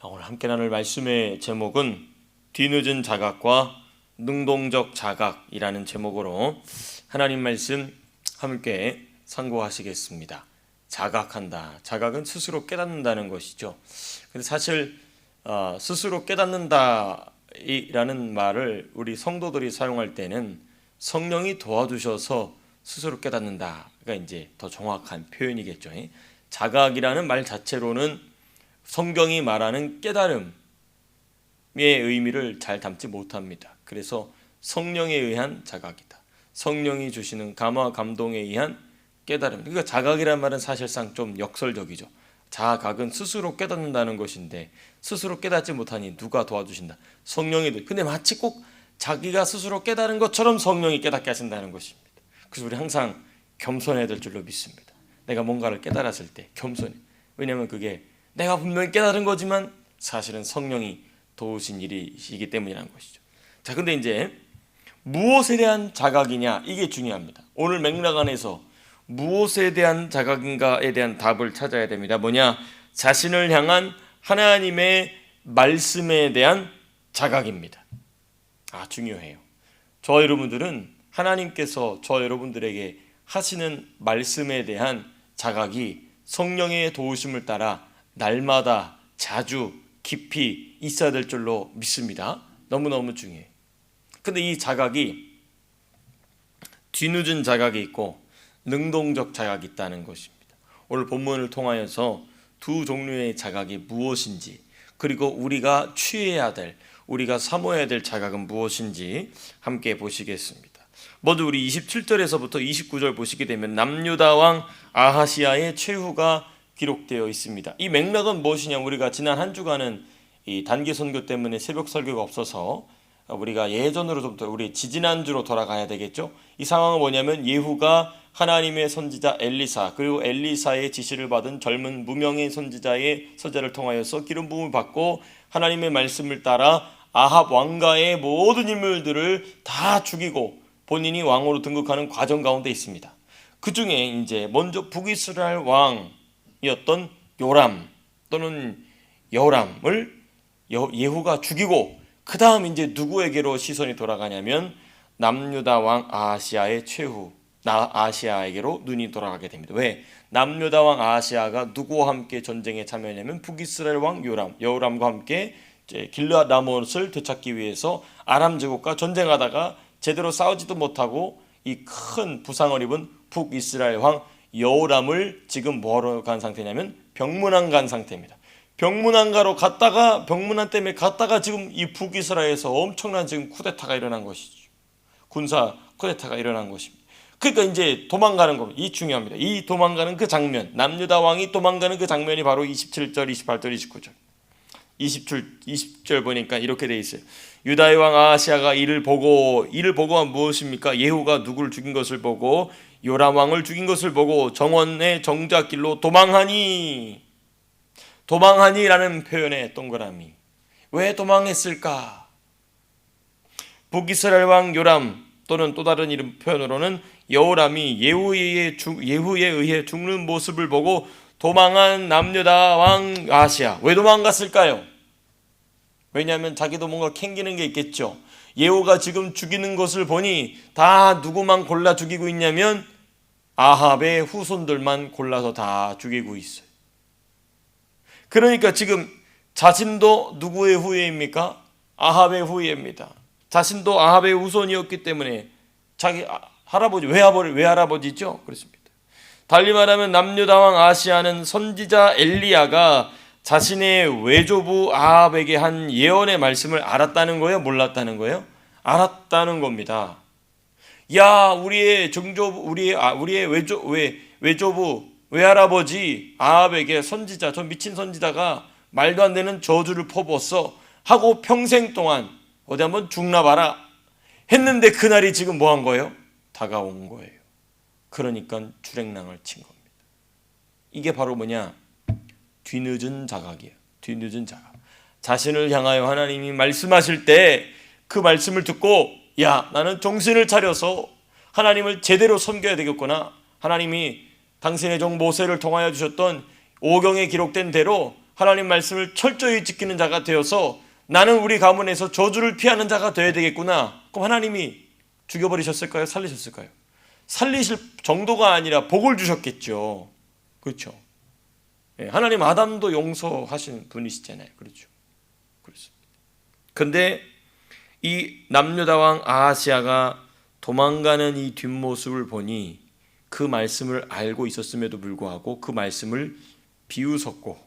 오늘 함께 나눌 말씀의 제목은 뒤늦은 자각과 능동적 자각이라는 제목으로 하나님 말씀 함께 상고하시겠습니다. 자각한다. 자각은 스스로 깨닫는다는 것이죠. 근데 사실 스스로 깨닫는다라는 말을 우리 성도들이 사용할 때는 성령이 도와주셔서 스스로 깨닫는다가 이제 더 정확한 표현이겠죠. 자각이라는 말 자체로는 성경이 말하는 깨달음의 의미를 잘 담지 못합니다. 그래서 성령에 의한 자각이다. 성령이 주시는 감화 감동에 의한 깨달음. 그러니까 자각이란 말은 사실상 좀 역설적이죠. 자각은 스스로 깨닫는다는 것인데 스스로 깨닫지 못하니 누가 도와주신다? 성령이. 근데 마치 꼭 자기가 스스로 깨달은 것처럼 성령이 깨닫게 하신다는 것입니다. 그래서 우리 항상 겸손해야 될 줄로 믿습니다. 내가 뭔가를 깨달았을 때 겸손히. 왜냐하면 그게 내가 분명히 깨달은 거지만 사실은 성령이 도우신 일이시기 때문이라는 것이죠. 자, 근데 이제 무엇에 대한 자각이냐, 이게 중요합니다. 오늘 맥락 안에서 무엇에 대한 자각인가에 대한 답을 찾아야 됩니다. 뭐냐? 자신을 향한 하나님의 말씀에 대한 자각입니다. 중요해요. 저 여러분들은 하나님께서 저 여러분들에게 하시는 말씀에 대한 자각이 성령의 도우심을 따라 날마다 자주 깊이 있어야 될 줄로 믿습니다. 너무너무 중요해요. 근데 이 자각이 뒤늦은 자각이 있고 능동적 자각이 있다는 것입니다. 오늘 본문을 통하여서 두 종류의 자각이 무엇인지, 그리고 우리가 취해야 될, 우리가 사모해야 될 자각은 무엇인지 함께 보시겠습니다. 먼저 우리 27절에서부터 29절 보시게 되면 남유다 왕 아하시아의 최후가 기록되어 있습니다. 이 맥락은 무엇이냐? 우리가 지난 한 주간은 이 단기 선교 때문에 새벽 설교가 없어서 우리가 예전으로 좀 더 우리 지지난주로 돌아가야 되겠죠. 이 상황은 뭐냐면 예후가 하나님의 선지자 엘리사, 그리고 엘리사의 지시를 받은 젊은 무명의 선지자의 서자를 통하여서 기름 부음을 받고 하나님의 말씀을 따라 아합 왕가의 모든 인물들을 다 죽이고 본인이 왕으로 등극하는 과정 가운데 있습니다. 그 중에 이제 먼저 북이스라엘 왕이었던 요람 또는 여람을 예후가 죽이고, 그 다음 이제 누구에게로 시선이 돌아가냐면 남유다 왕 아하시아의 최후, 아하시아에게로 눈이 돌아가게 됩니다. 왜? 남유다 왕 아하시아가 누구와 함께 전쟁에 참여했냐면 북이스라엘 왕 여람과 함께 길르앗 라못을 되찾기 위해서 아람 제국과 전쟁하다가 제대로 싸우지도 못하고 이 큰 부상을 입은 북이스라엘 왕 여호람을 지금 뭐하러 간 상태냐면 병문안 간 상태입니다. 병문안가로 갔다가 병문안 때문에 갔다가 지금 이 북이스라엘에서 엄청난 지금 쿠데타가 일어난 것이죠. 군사 쿠데타가 일어난 것입니다. 그러니까 이제 도망가는 겁니다. 이 중요합니다. 이 도망가는 그 장면, 남유다 왕이 도망가는 그 장면이 바로 27절, 28절, 29절. 20절 보니까 이렇게 돼 있어요. 유다의 왕 아하시아가 이를 보고가 무엇입니까? 예후가 누구를 죽인 것을 보고 요람 왕을 죽인 것을 보고 정원의 정작길로 도망하니라는 표현의 동그라미. 왜 도망했을까? 북이스라엘 왕 요람 또는 또 다른 이름 표현으로는 여호람이 예후에 의해 죽는 모습을 보고 도망한 남유다 왕 아하시아. 왜 도망갔을까요? 왜냐하면 자기도 뭔가 캥기는 게 있겠죠. 예후가 지금 죽이는 것을 보니 다 누구만 골라 죽이고 있냐면 아합의 후손들만 골라서 다 죽이고 있어요. 그러니까 지금 자신도 누구의 후예입니까? 아합의 후예입니다. 자신도 아합의 후손이었기 때문에 자기 할아버지, 외할아버지죠? 그렇습니다. 달리 말하면 남유다 왕 아하시아는 선지자 엘리야가 자신의 외조부 아합에게 한 예언의 말씀을 알았다는 거예요? 몰랐다는 거예요? 알았다는 겁니다. 야, 우리의 외조부 외할아버지 아합에게 선지자, 저 미친 선지자가 말도 안 되는 저주를 퍼부었어 하고 평생 동안 어디 한번 죽나 봐라 했는데 그날이 지금 뭐 한 거예요? 다가온 거예요. 그러니까 주랭랑을 친 겁니다. 이게 바로 뭐냐? 뒤늦은 자각이에요. 뒤늦은 자각. 자신을 향하여 하나님이 말씀하실 때 그 말씀을 듣고 야, 나는 정신을 차려서 하나님을 제대로 섬겨야 되겠구나. 하나님이 당신의 종 모세를 통하여 주셨던 오경에 기록된 대로 하나님 말씀을 철저히 지키는 자가 되어서 나는 우리 가문에서 저주를 피하는 자가 되어야 되겠구나. 그럼 하나님이 죽여버리셨을까요? 살리셨을까요? 살리실 정도가 아니라 복을 주셨겠죠. 그렇죠. 하나님 아담도 용서하신 분이시잖아요. 그렇죠. 그렇습니다. 근데 이 남유다왕 아하시아가 도망가는 이 뒷모습을 보니 그 말씀을 알고 있었음에도 불구하고 그 말씀을 비웃었고,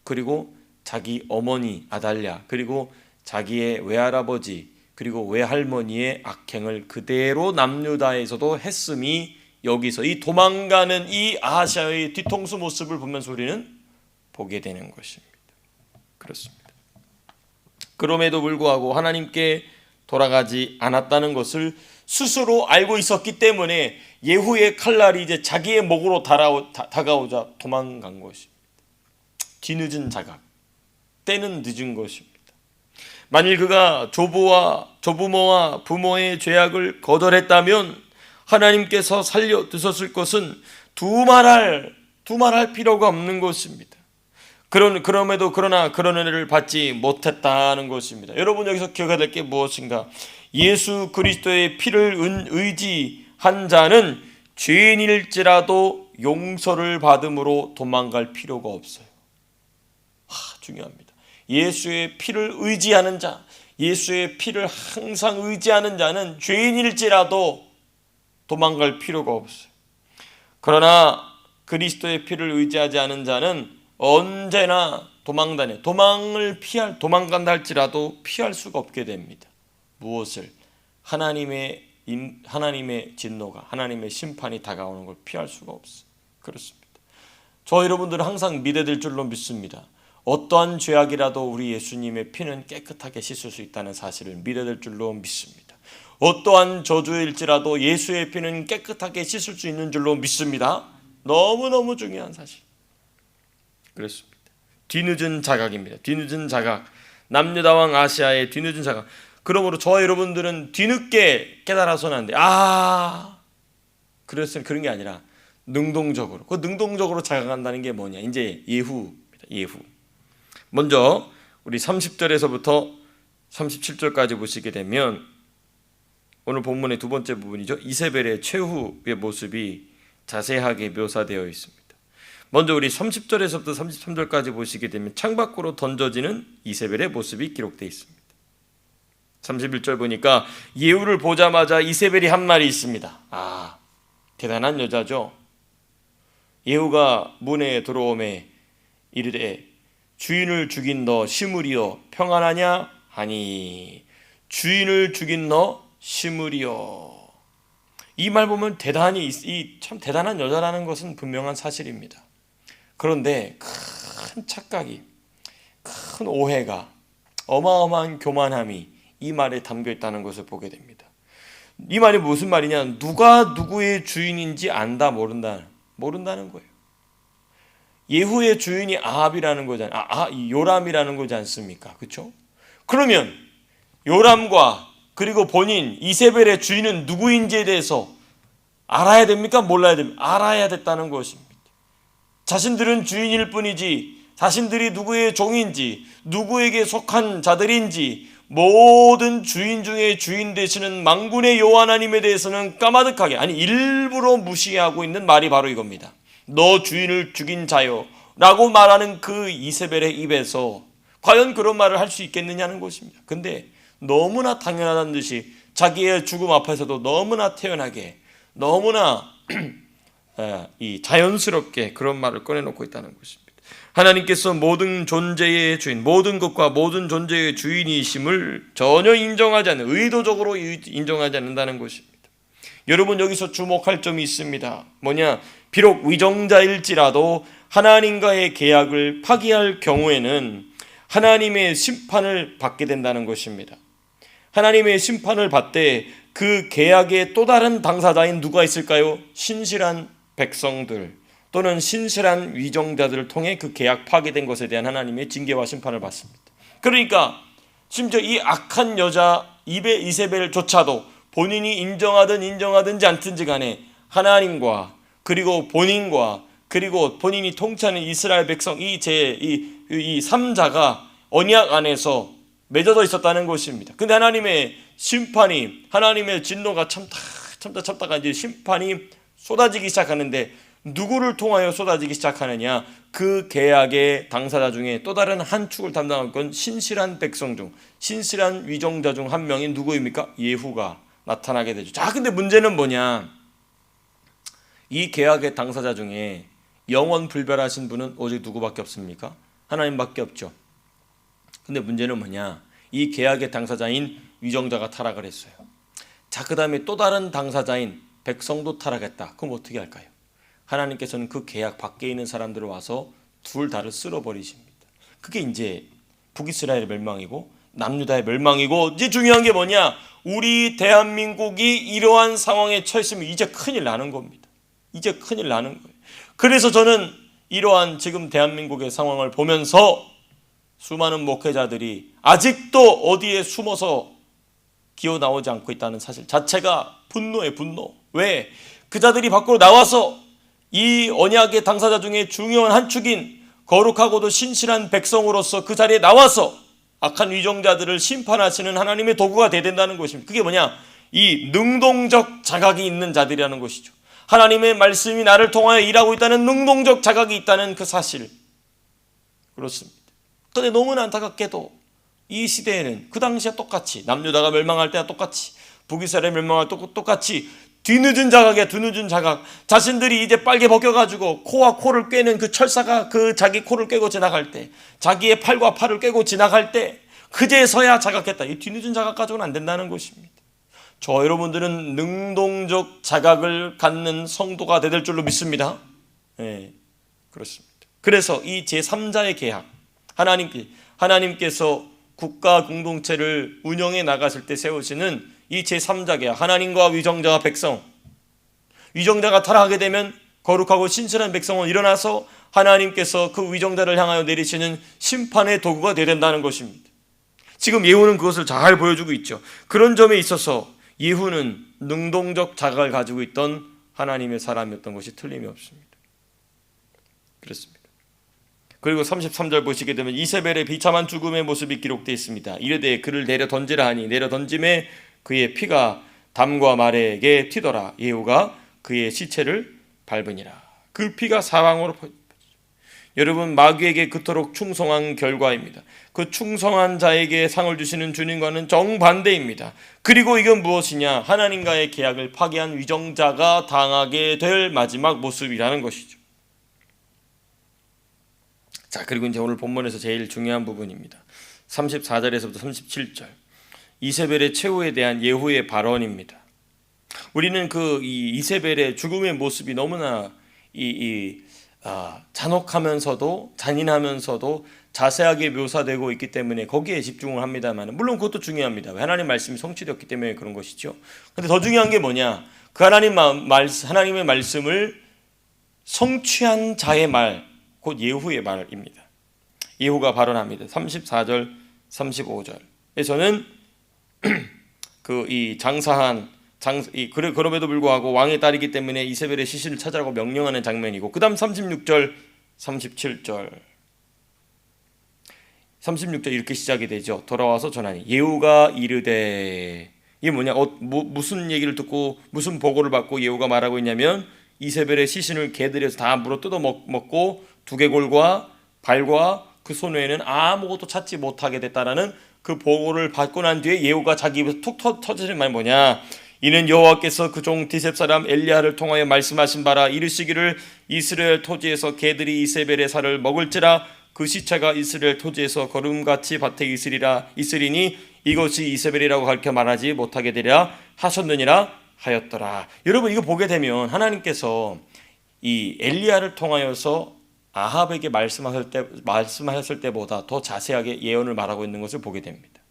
그리고 자기 어머니 아달랴, 그리고 자기의 외할아버지, 그리고 외할머니의 악행을 그대로 남유다에서도 했음이 여기서 이 도망가는 이 아하시아의 뒤통수 모습을 보면서 우리는 보게 되는 것입니다. 그렇습니다. 그럼에도 불구하고 하나님께 돌아가지 않았다는 것을 스스로 알고 있었기 때문에 예후의 칼날이 이제 자기의 목으로 다가오자 도망간 것입니다. 뒤늦은 자각, 때는 늦은 것입니다. 만일 그가 조부모와 부모의 죄악을 거절했다면 하나님께서 살려 두셨을 것은 두말할 필요가 없는 것입니다. 그러나 그런 은혜를 받지 못했다는 것입니다. 여러분, 여기서 기억해야 될 게 무엇인가? 예수 그리스도의 피를 의지한 자는 죄인일지라도 용서를 받음으로 도망갈 필요가 없어요. 중요합니다. 예수의 피를 의지하는 자, 예수의 피를 항상 의지하는 자는 죄인일지라도 도망갈 필요가 없어요. 그러나 그리스도의 피를 의지하지 않은 자는 언제나 도망간다 할지라도 피할 수가 없게 됩니다. 무엇을? 하나님의 진노가, 하나님의 심판이 다가오는 걸 피할 수가 없어요. 그렇습니다. 저 여러분들은 항상 믿어야 될 줄로 믿습니다. 어떠한 죄악이라도 우리 예수님의 피는 깨끗하게 씻을 수 있다는 사실을 믿어야 될 줄로 믿습니다. 어떠한 저주일지라도 예수의 피는 깨끗하게 씻을 수 있는 줄로 믿습니다. 너무너무 중요한 사실. 그렇습니다. 뒤늦은 자각입니다. 뒤늦은 자각. 남유다왕 아하시아의 뒤늦은 자각. 그러므로 저와 여러분들은 뒤늦게 깨달아서는 안 돼. 그래서 그런 게 아니라 능동적으로. 그 능동적으로 자각한다는 게 뭐냐? 이제 예후입니다. 예후. 먼저 우리 30절에서부터 37절까지 보시게 되면 오늘 본문의 두 번째 부분이죠. 이세벨의 최후의 모습이 자세하게 묘사되어 있습니다. 먼저 우리 30절에서부터 33절까지 보시게 되면 창밖으로 던져지는 이세벨의 모습이 기록되어 있습니다. 31절 보니까 예후를 보자마자 이세벨이 한 말이 있습니다. 대단한 여자죠. 예후가 문에 들어오매 이르되 주인을 죽인 너 시므리여 평안하냐 하니 주인을 죽인 너 시므리여. 이 말 보면 참 대단한 여자라는 것은 분명한 사실입니다. 그런데 큰 착각이, 큰 오해가, 어마어마한 교만함이 이 말에 담겨 있다는 것을 보게 됩니다. 이 말이 무슨 말이냐? 누가 누구의 주인인지 안다 모른다는 거예요. 예후의 주인이 아합이라는 거잖아요. 요람이라는 거지 않습니까? 그렇죠? 그러면 요람과 그리고 본인 이세벨의 주인은 누구인지에 대해서 알아야 됩니까? 몰라야 됩니까? 알아야 됐다는 것입니다. 자신들은 주인일 뿐이지 자신들이 누구의 종인지 누구에게 속한 자들인지 모든 주인 중에 주인 되시는 만군의 여호와 하나님에 대해서는 까마득하게, 일부러 무시하고 있는 말이 바로 이겁니다. 너 주인을 죽인 자요 라고 말하는 그 이세벨의 입에서 과연 그런 말을 할 수 있겠느냐는 것입니다. 근데 너무나 당연하다는 듯이 자기의 죽음 앞에서도 너무나 태연하게, 너무나 이 자연스럽게 그런 말을 꺼내놓고 있다는 것입니다. 하나님께서 모든 존재의 주인, 모든 것과 모든 존재의 주인이심을 전혀 인정하지 않는, 의도적으로 인정하지 않는다는 것입니다. 여러분, 여기서 주목할 점이 있습니다. 뭐냐? 비록 위정자일지라도 하나님과의 계약을 파기할 경우에는 하나님의 심판을 받게 된다는 것입니다. 하나님의 심판을 받되 그 계약의 또 다른 당사자인 누가 있을까요? 신실한 백성들 또는 신실한 위정자들을 통해 그 계약 파기된 것에 대한 하나님의 징계와 심판을 받습니다. 그러니까 심지어 이 악한 여자 이세벨조차도 본인이 인정하든지 않든지 간에 하나님과 그리고 본인과 그리고 본인이 통치하는 이스라엘 백성 이 3자가 언약 안에서 맺어져 있었다는 것입니다. 근데 하나님의 심판이, 하나님의 진노가 참다가 이제 심판이 쏟아지기 시작하는데 누구를 통하여 쏟아지기 시작하느냐? 그 계약의 당사자 중에 또 다른 한 축을 담당할 건 신실한 백성 중, 신실한 위정자 중 한 명인 누구입니까? 예후가 나타나게 되죠. 자, 근데 문제는 뭐냐? 이 계약의 당사자 중에 영원 불멸하신 분은 오직 누구밖에 없습니까? 하나님밖에 없죠. 근데 문제는 뭐냐? 이 계약의 당사자인 위정자가 타락을 했어요. 자, 그 다음에 또 다른 당사자인 백성도 타락했다. 그럼 어떻게 할까요? 하나님께서는 그 계약 밖에 있는 사람들을 와서 둘 다를 쓸어버리십니다. 그게 이제 북이스라엘의 멸망이고 남유다의 멸망이고, 이제 중요한 게 뭐냐? 우리 대한민국이 이러한 상황에 처했으면 이제 큰일 나는 겁니다. 이제 큰일 나는 거예요. 그래서 저는 이러한 지금 대한민국의 상황을 보면서 수많은 목회자들이 아직도 어디에 숨어서 기어 나오지 않고 있다는 사실 자체가 분노에 분노. 왜? 그 자들이 밖으로 나와서 이 언약의 당사자 중에 중요한 한 축인 거룩하고도 신실한 백성으로서 그 자리에 나와서 악한 위정자들을 심판하시는 하나님의 도구가 되어야 된다는 것입니다. 그게 뭐냐? 이 능동적 자각이 있는 자들이라는 것이죠. 하나님의 말씀이 나를 통하여 일하고 있다는 능동적 자각이 있다는 그 사실. 그렇습니다. 그런데 너무나 안타깝게도 이 시대에는 그 당시에 똑같이 남유다가 멸망할 때와 똑같이 북이스라엘 멸망할 때 똑같이 뒤늦은 자각이야. 뒤늦은 자각. 자신들이 이제 빨개 벗겨가지고 코와 코를 꿰는 그 철사가 그 자기 코를 꿰고 지나갈 때, 자기의 팔과 팔을 꿰고 지나갈 때 그제서야 자각했다. 이 뒤늦은 자각 가지고는 안 된다는 것입니다. 저 여러분들은 능동적 자각을 갖는 성도가 될 줄로 믿습니다. 네, 그렇습니다. 그래서 이 제3자의 계약, 하나님께서 국가 공동체를 운영해 나가실 때 세우시는 이 제3자 계약, 하나님과 위정자와 백성, 위정자가 타락하게 되면 거룩하고 신실한 백성은 일어나서 하나님께서 그 위정자를 향하여 내리시는 심판의 도구가 되어야 된다는 것입니다. 지금 예후는 그것을 잘 보여주고 있죠. 그런 점에 있어서 예후는 능동적 자각을 가지고 있던 하나님의 사람이었던 것이 틀림이 없습니다. 그렇습니다. 그리고 33절 보시게 되면 이세벨의 비참한 죽음의 모습이 기록되어 있습니다. 이르되 그를 내려 던지라 하니 내려 던짐에 그의 피가 담과 말에게 튀더라. 예후가 그의 시체를 밟으니라. 그 피가 사방으로 퍼졌죠. 여러분, 마귀에게 그토록 충성한 결과입니다. 그 충성한 자에게 상을 주시는 주님과는 정반대입니다. 그리고 이건 무엇이냐? 하나님과의 계약을 파기한 위정자가 당하게 될 마지막 모습이라는 것이죠. 자, 그리고 이제 오늘 본문에서 제일 중요한 부분입니다. 34절에서부터 37절. 이세벨의 최후에 대한 예후의 발언입니다. 우리는 그 이세벨의 죽음의 모습이 너무나 잔혹하면서도 잔인하면서도 자세하게 묘사되고 있기 때문에 거기에 집중을 합니다만, 물론 그것도 중요합니다. 하나님 말씀이 성취되었기 때문에 그런 것이죠. 그런데 더 중요한 게 뭐냐? 그 하나님의 말씀을 성취한 자의 말, 곧 예후의 말입니다. 예후가 발언합니다. 34절, 35절에서는 그럼에도 불구하고 왕의 딸이기 때문에 이세벨의 시신을 찾아라고 명령하는 장면이고, 그 다음 36절, 37절. 36절 이렇게 시작이 되죠. 돌아와서 전하니 예후가 이르되, 이게 뭐냐? 무슨 얘기를 듣고 무슨 보고를 받고 예후가 말하고 있냐면, 이세벨의 시신을 개들에서 다 물어 뜯어 먹고 두개골과 발과 그 손 외에는 아무것도 찾지 못하게 됐다라는 그 보고를 받고 난 뒤에 예후가 자기 입에서 툭 터지는 말이 뭐냐? 이는 여호와께서 그 종 디셉 사람 엘리야를 통하여 말씀하신 바라. 이르시기를 이스라엘 토지에서 개들이 이세벨의 살을 먹을지라. 그 시체가 이스라엘 토지에서 거름같이 밭에 있으리니 이것이 이세벨이라고 가르쳐 말하지 못하게 되리라 하셨느니라 하였더라. 여러분, 이거 보게 되면 하나님께서 이 엘리야를 통하여서 아합에게 말씀하셨을 때보다 더 자세하게 예언을 말하고 있는 것을 보게 됩니다.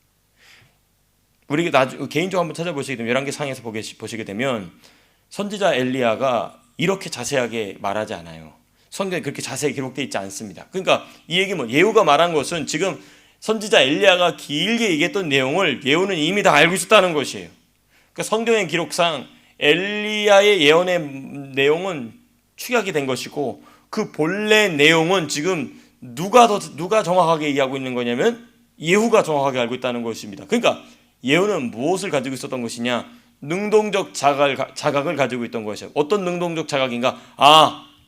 우리가 개인적으로 한번 찾아보시게 되면 열왕기상에서 보시게 되면 선지자 엘리야가 이렇게 자세하게 말하지 않아요. 성경에 그렇게 자세히 기록되어 있지 않습니다. 그러니까 이 얘기는 예후가 말한 것은 지금 선지자 엘리야가 길게 얘기했던 내용을 예후는 이미 다 알고 있었다는 것이에요. 그러니까 성경의 기록상 엘리야의 예언의 내용은 축약이 된 것이고, 그 본래 내용은 지금 누가 정확하게 얘기하고 있는 거냐면 예후가 정확하게 알고 있다는 것입니다. 그러니까 예후는 무엇을 가지고 있었던 것이냐? 능동적 자각을 가지고 있던 것이에요. 어떤 능동적 자각인가?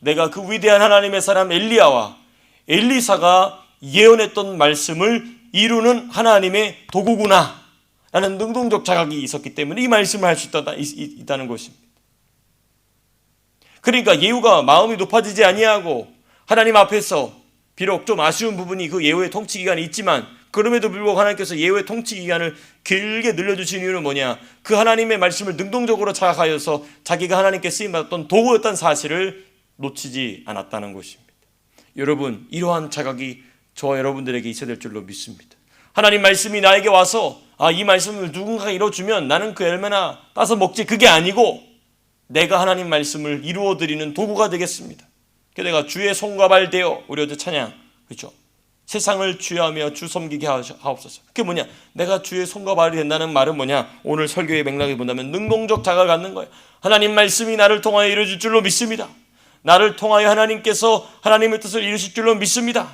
내가 그 위대한 하나님의 사람 엘리야와 엘리사가 예언했던 말씀을 이루는 하나님의 도구구나 라는 능동적 자각이 있었기 때문에 이 말씀을 할 수 있다는 것입니다. 그러니까 예후가 마음이 높아지지 아니하고 하나님 앞에서 비록 좀 아쉬운 부분이 그 예후의 통치 기간이 있지만 그럼에도 불구하고 하나님께서 예후의 통치 기간을 길게 늘려주신 이유는 뭐냐? 그 하나님의 말씀을 능동적으로 자각하여서 자기가 하나님께 쓰임받았던 도구였던 사실을 놓치지 않았다는 것입니다. 여러분, 이러한 자각이 저와 여러분들에게 있어야 될 줄로 믿습니다. 하나님 말씀이 나에게 와서 이 말씀을 누군가가 이뤄주면 나는 그 열매나 따서 먹지, 그게 아니고 내가 하나님 말씀을 이루어드리는 도구가 되겠습니다. 내가 주의 손과 발 되어, 우리 어제 찬양, 그렇죠? 세상을 주여하며 주 섬기게 하옵소서. 그게 뭐냐? 내가 주의 손과 발이 된다는 말은 뭐냐? 오늘 설교의 맥락을 본다면 능동적 자각을 갖는 거예요. 하나님 말씀이 나를 통하여 이루어질 줄로 믿습니다. 나를 통하여 하나님께서 하나님의 뜻을 이루실 줄로 믿습니다.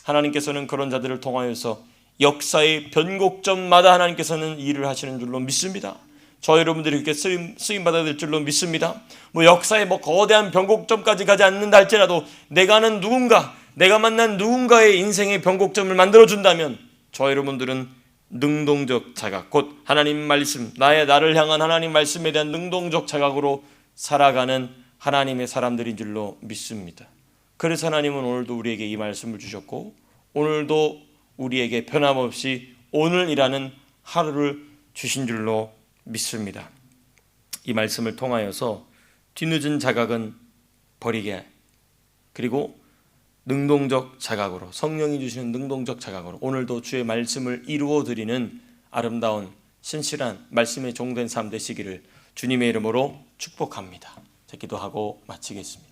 하나님께서는 그런 자들을 통하여서 역사의 변곡점마다 하나님께서는 일을 하시는 줄로 믿습니다. 저 여러분들이 이렇게 쓰임받아야 될 줄로 믿습니다. 역사의 거대한 변곡점까지 가지 않는다 할지라도 내가 아는 누군가, 내가 만난 누군가의 인생의 변곡점을 만들어준다면 저 여러분들은 능동적 자각, 곧 하나님 말씀, 나를 향한 하나님 말씀에 대한 능동적 자각으로 살아가는 하나님의 사람들인 줄로 믿습니다. 그래서 하나님은 오늘도 우리에게 이 말씀을 주셨고 오늘도 우리에게 변함없이 오늘이라는 하루를 주신 줄로 믿습니다. 이 말씀을 통하여서 뒤늦은 자각은 버리게, 그리고 능동적 자각으로, 성령이 주시는 능동적 자각으로 오늘도 주의 말씀을 이루어 드리는 아름다운 신실한 말씀의 종된 삶 되시기를 주님의 이름으로 축복합니다. 기도하고 마치겠습니다.